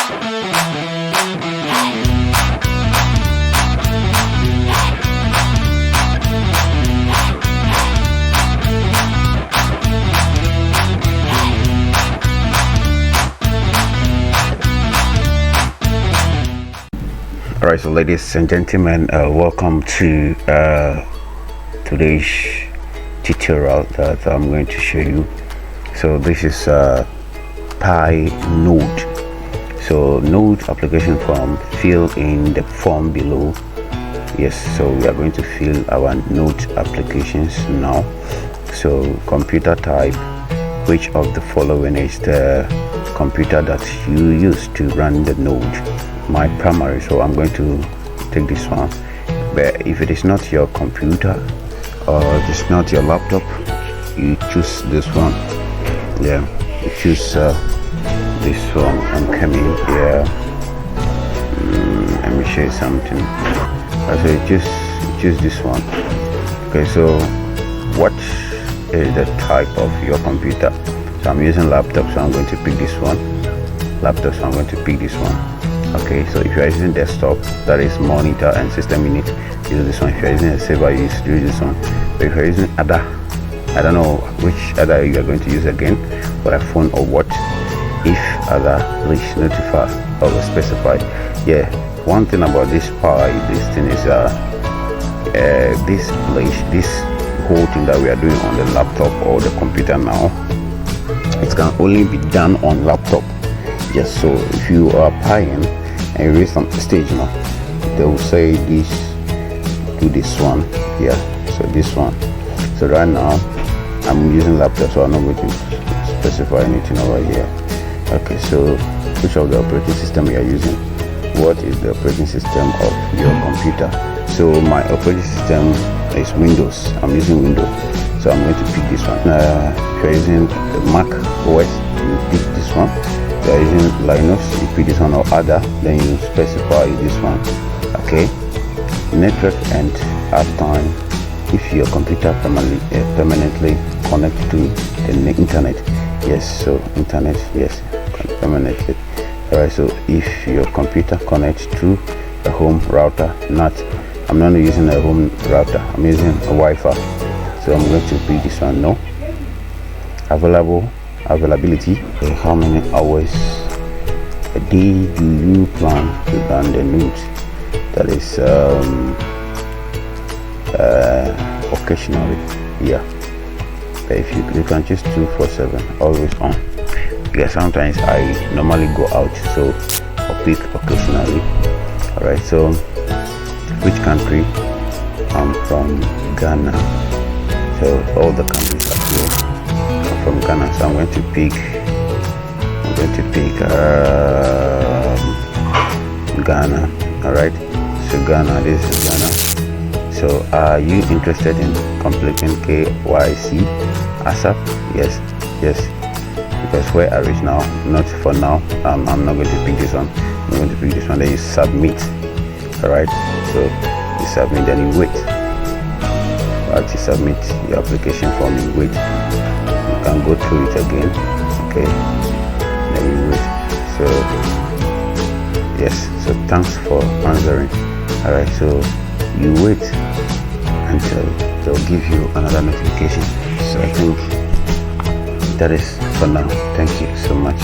Alright, so ladies and gentlemen, welcome to today's tutorial that I'm going to show you. So this is Pi Node. So Node application form, fill in the form below. Yes, so we are going to fill our Node applications now. So computer type, which of the following is the computer that you use to run the Node? My primary, so I'm going to take this one. But if it is not your computer or it is not your laptop, you choose this one. Yeah, you choose this one. I'm coming here. Let me show you something. So you choose this one. Okay, so what is the type of your computer? So I'm using laptop, so I'm going to pick this one. Laptop, so I'm going to pick this one. Okay, so if you are using desktop, that is monitor and system unit, use this one. If you are using a server, use this one. But if you are using other, I don't know which other you are going to use again, for a phone or what. If other, please notify or specify. Yeah, one thing about this Pi, this thing is this whole thing that we are doing on the laptop or the computer now, it can only be done on laptop. Yes, so if you are Piing and you reach some stage now, they will say this, do this one. Yeah, so this one. So right now I'm using laptop, so I'm not going to specify anything over here. Okay, so which of the operating system you are using? What is the operating system of your computer? So my operating system is Windows. I'm using Windows, so I'm going to pick this one. If you're using the Mac OS, you pick this one. If you're using Linux, you pick this one, or other, then you specify this one. Okay, network and uptime. If your computer permanently connect to the internet, yes, so internet, yes, permanently. Alright, so if your computer connects to a home router, I'm not using a home router, I'm using a Wi-Fi, so I'm going to pick this one. No. Availability, how many hours a day do you plan to run the Node? That is occasionally, yeah. But if you can choose 247, always on. Yeah, sometimes I normally go out, so I'll pick occasionally. Alright, so which country? I'm from Ghana, so all the countries are here. I'm from Ghana, so I'm going to pick Ghana. Alright, so Ghana, this is Ghana. So are you interested in completing KYC ASAP? Yes, because where I reach now, not for now. I'm not going to pick this one. I'm going to pick this one. Then you submit. Alright, so you submit, then you wait. After you submit your application form, you wait. You can go through it again. Okay, then you wait. So yes, so thanks for answering. Alright, so you wait until they'll give you another notification. So I think that is for now. Thank you so much.